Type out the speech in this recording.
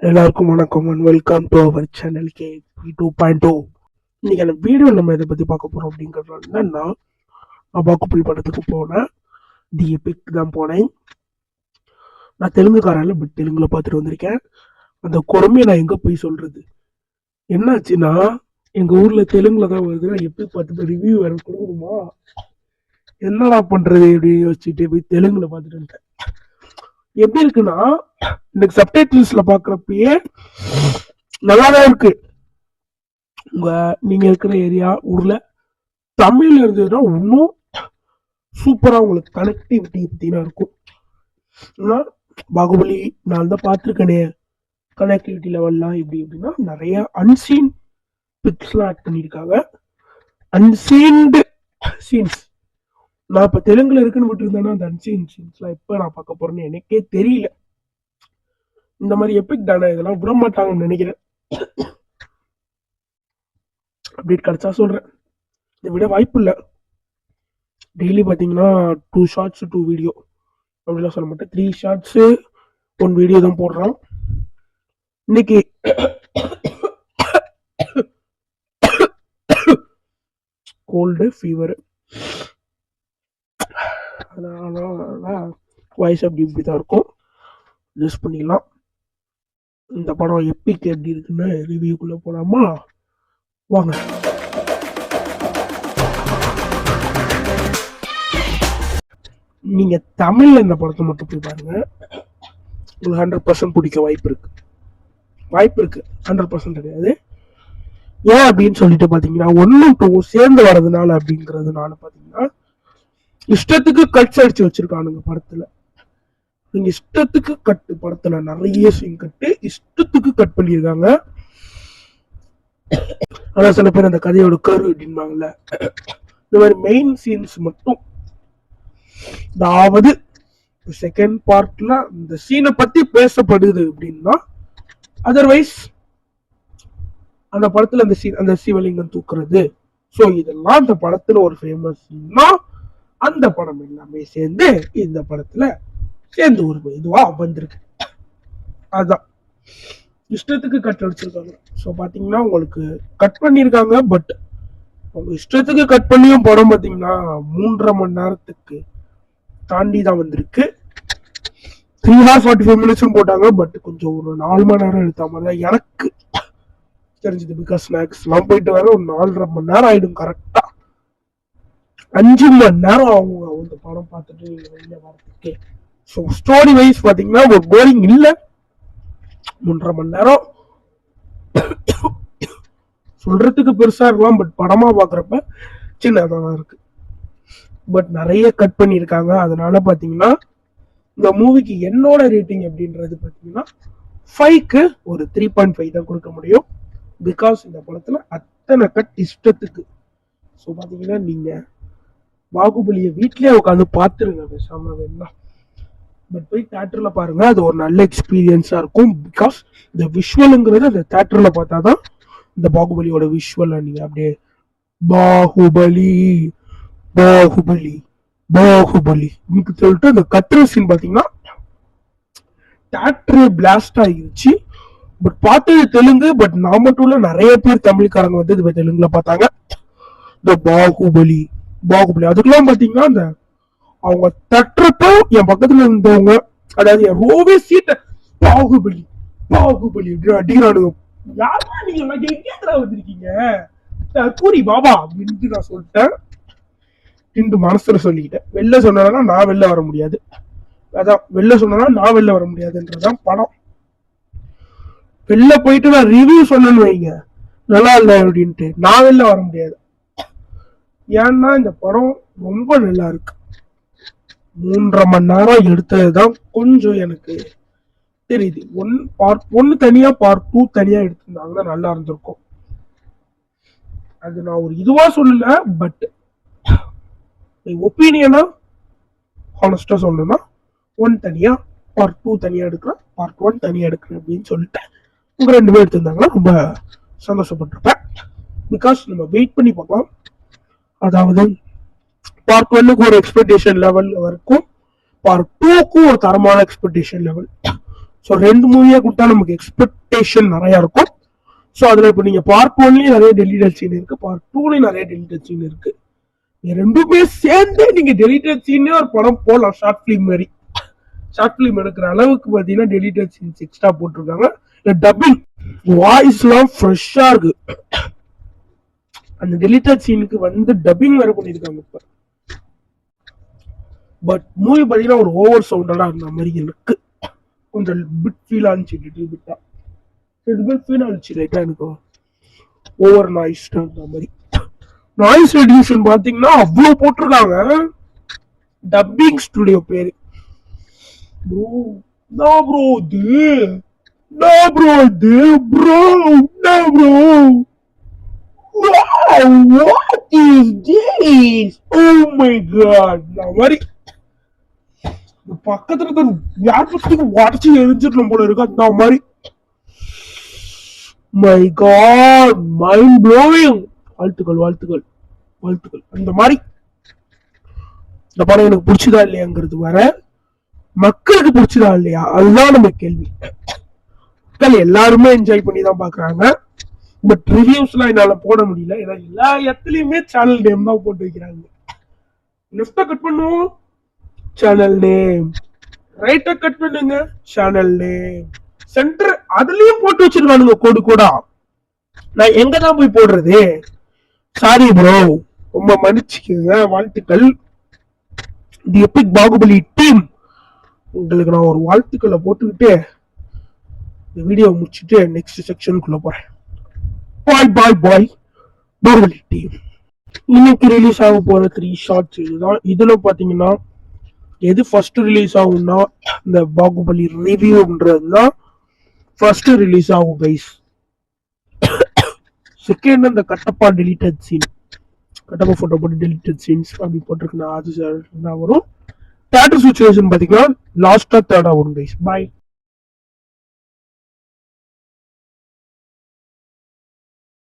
எல்லாருக்கும் வணக்கம் and welcome to our channel KP 2.0. இன்னைக்கு அந்த வீடியோ நம்ம இதை பற்றி பார்க்க போகிறோம் அப்படிங்கிறது என்னன்னா, நான் பாகுபலி படத்துக்கு போனேன். தி எபிக் தான் போனேன். நான் தெலுங்குக்காரன்ல பட் தெலுங்குல பார்த்துட்டு வந்திருக்கேன். அந்த குழம்பையை நான் எங்கே போய் சொல்கிறது? என்னாச்சுன்னா, எங்கள் ஊரில் தெலுங்குல தான் வருது. நான் எப்படி பார்த்துட்டு ரிவ்யூ வேறு கொடுக்கணுமா, என்னடா பண்ணுறது அப்படின்னு யோசிச்சுட்டு போய் தெலுங்குல பார்த்துட்டு வந்துட்டேன். எப்படி இருக்குன்னா, எனக்கு சப்டைட்டில்ஸ்ல பாக்குறப்பயே நல்லாதான் இருக்கு. நீங்க இருக்கிற ஏரியா ஊர்ல தமிழ்ல இருந்ததுன்னா இன்னும் சூப்பரா உங்களுக்கு கனெக்டிவிட்டி எப்படின்னா இருக்கும். பாகுபலி நான் தான் பார்த்துருக்கேனே, கனெக்டிவிட்டி லெவல்லாம் எப்படி எப்படின்னா நிறைய அன்சீன் பிக்ஸ்லாம் ஆட் பண்ணியிருக்காங்க. அன்சீன்டு சீன்ஸ் நான் இப்ப தெலுங்குல இருக்குன்னு விட்டுருந்தேன்னா அந்த அன்சீன் சீன்ஸ்லாம் எப்ப நான் பார்க்க போறேன்னு எனக்கே தெரியல. இந்த மாதிரி எபிக் தானே, இதெல்லாம் விட மாட்டாங்கன்னு நினைக்கிறேன். அப்டேட் கிடைச்சா சொல்றேன். இதை விட வாய்ப்பு இல்லை. டெய்லி பார்த்தீங்கன்னா 2 ஷார்ட்ஸ் 2 வீடியோ அப்படிலாம் சொல்ல மாட்டேன். 3 ஷார்ட்ஸ் 1 வீடியோ தான் போடுறோம். இன்னைக்கு கோல்டு ஃபீவர், அதனால வாய்ஸ் அப்படி இப்படி தான் இருக்கும், யூஸ் பண்ணிக்கலாம். இந்த படம் எப்பிக் எப்படி இருக்குன்னு ரிவ்யூக்குள்ள போலாமா? வாங்க. நீங்க தமிழ்ல இந்த படத்தை மட்டும் போய் பாருங்க, உங்களுக்கு 100% பிடிக்க வாய்ப்பு இருக்கு. 100% கிடையாது. ஏன் அப்படின்னு சொல்லிட்டு பாத்தீங்கன்னா, 1 2 சேர்ந்து வர்றதுனால அப்படிங்கறதுனால பாத்தீங்கன்னா இஷ்டத்துக்கு கட்ஸ் அடிச்சு வச்சிருக்கானுங்க படத்துல. நீங்க இஷ்டத்துக்கு கட்டு, படத்துல நிறைய சீன் கட்டு இஷ்டத்துக்கு கட் பண்ணியிருக்காங்க. ஆனா சில பேர் அந்த கதையோட கரு அப்படின்பாங்கல்ல, இந்த மாதிரி மெயின் சீன்ஸ் மட்டும், அதாவது செகண்ட் பார்ட்ல இந்த சீனை பத்தி பேசப்படுது அப்படின்னா, அதர்வைஸ் அந்த படத்துல அந்த சீன், அந்த சிவலிங்கம் தூக்குறது, ஸோ இதெல்லாம் அந்த படத்துல ஒரு ஃபேமஸ்னா அந்த படம் எல்லாமே சேர்ந்து இந்த படத்துல சேர்ந்து ஒரு இதுவா வந்திருக்கு. அதுதான் இஷ்டத்துக்கு கட் அடிச்சிருக்காங்க. ஸோ பாத்தீங்கன்னா உங்களுக்கு கட் பண்ணியிருக்காங்க. பட் அவங்க இஷ்டத்துக்கு கட் பண்ணியும் படம் பாத்தீங்கன்னா 3.5 மணி நேரத்துக்கு தாண்டி தான் வந்திருக்கு. 3 hours 45 minutes போட்டாங்க. பட் கொஞ்சம் ஒரு 4 மணி நேரம் எடுத்த மாதிரி தான் எனக்கு தெரிஞ்சது. பிகாஸ் ஸ்நாக்ஸ் எல்லாம் போயிட்டு வர ஒரு 4.5 மணி நேரம் ஆயிடும். கரெக்டா 5 மணி நேரம் ஆகும் அந்த படம் பார்த்துட்டு வெளியே வரதுக்கே. ஸோ ஸ்டோரி வைஸ் பாத்தீங்கன்னா ஒரு போரிங் இல்லை. 3.5 மணி நேரம் சொல்றதுக்கு பெருசா இருக்கலாம், பட் படமா பாக்குறப்ப சின்னதான் இருக்கு. பட் நிறைய கட் பண்ணியிருக்காங்க. அதனால பாத்தீங்கன்னா இந்த மூவிக்கு என்னோட ரேட்டிங் அப்படின்றது பாத்தீங்கன்னா 5க்கு ஒரு 3.5 தான் கொடுக்க முடியும். பிகாஸ் இந்த படத்துல அத்தனை கட் இஷ்டத்துக்கு. ஸோ பாத்தீங்கன்னா நீங்க பாகுபலியை வீட்லயே உட்காந்து பாத்துருங்க பேசாம வேணா. பட் போய் தியேட்டர்ல பாருங்க, அது ஒரு நல்ல எக்ஸ்பீரியன்ஸா இருக்கும். பிகாஸ் இந்த விஷுவலுங்கிறது அந்த தியேட்டர்ல பார்த்தாதான் இந்த பாகுபலியோட விஷுவல் நீங்க அப்படியே பாகுபலி பாகுபலி பாகுபலி சொல்லிட்டு அந்த கத்துற சீன் பாத்தீங்கன்னா தியேட்டர் பிளாஸ்ட் ஆகிருச்சு. பட் பார்த்தது தெலுங்கு. பட் நான் மட்டும் இல்ல, நிறைய பேர் தமிழ்காரங்க வந்து இது தெலுங்குல பார்த்தாங்க. இந்த பாகுபலி பாகுபலி அதுக்கெல்லாம் பாத்தீங்கன்னா அந்த அவங்க தட்டுறப்ப என் பக்கத்துல இருந்தவங்க, அதாவது என் ரோவே சீட்டை பாகுபலி பாகுபலி அடிக்கிறானுங்க. யாரா நீங்க எங்கேயா வந்திருக்கீங்க கூரி பாபா அப்படின்னு நான் சொல்லிட்டேன். இன்று மனசுல சொல்லிக்கிட்டேன். வெளில சொன்னா நான் வெளில வர முடியாது. அதான் வெளில சொன்னா நான் வெளில வர முடியாதுன்றதான் படம். வெளில போயிட்டு நான் ரிவ்யூ சொன்னேன்னு வைங்க, நல்லா இல்லை அப்படின்ட்டு, நான் வெளில வர முடியாது. ஏன்னா இந்த படம் ரொம்ப நல்லா இருக்கு. 3.5 மணி நேரம் எடுத்ததுதான் கொஞ்சம் எனக்கு தெரியுது. பார்ட் 1 தனியா பார்ட் 2 தனியா எடுத்திருந்தாங்கன்னா நல்லா இருந்திருக்கும். அது நான் ஒரு இதுவா சொல்லல. பட் ஒப்பீனியனா ஹானஸ்டா சொல்லணும்னா 1 தனியா பார்ட் 2 தனியா எடுக்கலாம், பார்ட் 1 தனியா எடுக்கிறேன் அப்படின்னு சொல்லிட்டு உங்க 2 பேர் எடுத்திருந்தாங்கன்னா ரொம்ப சந்தோஷப்பட்டிருப்பேன். பிகாஸ் நம்ம வெயிட் பண்ணி பார்க்கலாம். அதாவது பார்ட் 1க்கு ஒரு எக்ஸ்பெக்டேஷன் லெவல் இருக்கும், பார்ட் 2க்கும் ஒரு தரமான எக்ஸ்பெக்டேஷன் லெவல். ஸோ 2 மூவியா கொடுத்தா நமக்கு எக்ஸ்பெக்டேஷன் நிறைய இருக்கும். ஸோ அதுல இப்போ நீங்க பார்ட் 1லயும் நிறைய டெலிட்டட் சீன் இருக்கு, பார்ட் 2லயும் நிறைய டெலிட்டட் சீன் இருக்கு. ரெண்டுமே சேர்ந்து நீங்க டெலிட்டட் சீனே ஒரு படம் போடலாம், ஷார்ட் பிலிம் மாதிரி. ஷார்ட் பிலிம் எடுக்கிற அளவுக்கு பாத்தீங்கன்னா டெலிட்டட் சீன்ஸ் எக்ஸ்ட்ரா போட்டிருக்காங்க. டப்பிங் வாய்ஸ் எல்லாம் ஃப்ரெஷ்ஷா இருக்கு. அந்த டெலிட்டட் சீனுக்கு வந்து டப்பிங் வேற பண்ணிருக்காங்க இப்ப. பட் மூவி பாத்தீங்கன்னா ஒரு ஓவர் சவுண்டெல்லாம் இருந்த மாதிரி எனக்கு கொஞ்சம் பிட் ஃபீல் ஆனிச்சு. ஃபீல் ஆனிச்சு லைட்டா எனக்கு ஓவர் நாய்ஸ் அந்த மாதிரி. நாய்ஸ் ரெடியூஷன் பாத்தீங்கன்னா அவ்வளவு போட்டிருக்காங்க. டப்பிங் ஸ்டுடியோ பேரு ப்ரோ. நான் ப்ரோ இது நான் ப்ரோ இது ப்ரோ நான் bro. Wow, what is this? Oh my god. நான் மாதிரி பக்கத்துல யாருக்கு உடச்சி எரிஞ்சிடலாம் போல இருக்கு அந்த மாதிரி. My God, mind blowing. வாழ்த்துக்கள் வாழ்த்துக்கள் வாழ்த்துக்கள். அந்த மாதிரி இந்த படம் எனக்கு பிடிச்சதா இல்லையாங்கிறது வர, மக்களுக்கு பிடிச்சதா இல்லையா அதுதான் நம்ம கேள்வி. மக்கள் எல்லாருமே என்ஜாய் பண்ணி தான் பாக்குறாங்க. பட் ரிவ்யூஸ்லாம் என்னால போட முடியல, ஏன்னா எல்லா இடத்துலயுமே சேனல் நேம் தான் போட்டு வைக்கிறாங்க. லெஃப்ட கட் பண்ணுவோம் சேனல் நேம், ரைட்ட கட் பண்ணுங்க சேனல் நேம், சென்டர் அதுலயும் போட்டு வச்சிருக்கானுங்க கோடு கோடா. நான் எங்க தான் போய் போடுறது? சாரி ப்ரோ, ரொம்ப மன்னிச்சுக்கோங்க. வாழ்த்துக்கள் தி எபிக் பாகுபலி டீம். உங்களுக்கு நான் ஒரு வாழ்த்துக்களை போட்டுக்கிட்டு இந்த வீடியோ முடிச்சுட்டு நெக்ஸ்ட் செக்ஷனுக்குள்ள போறேன். பாய் பாய் பாய் பாகுபலி டீம். இன்னைக்கு ரிலீஸ் ஆக போற 3 ஷார்ட்ஸ் இதுதான். இதுல பாத்தீங்கன்னா எது ஃபர்ஸ்ட் ரிலீஸ் ஆகும்னா இந்த பாகுபலி ரிவ்யூன்றதுதான் ஃபர்ஸ்ட் ரிலீஸ் ஆகும் கைஸ். செகண்ட் அந்த Kattappa deleted scene, Kattappa photo போட்டு டெலிட்டட் சீன்ஸ் அப்படி போட்டிருக்குன்னா அது வரும். தேட்டர் சிச்சுவேஷன் பாத்தீங்கன்னா லாஸ்டா தேர்டா வரும் கைஸ். பாய்.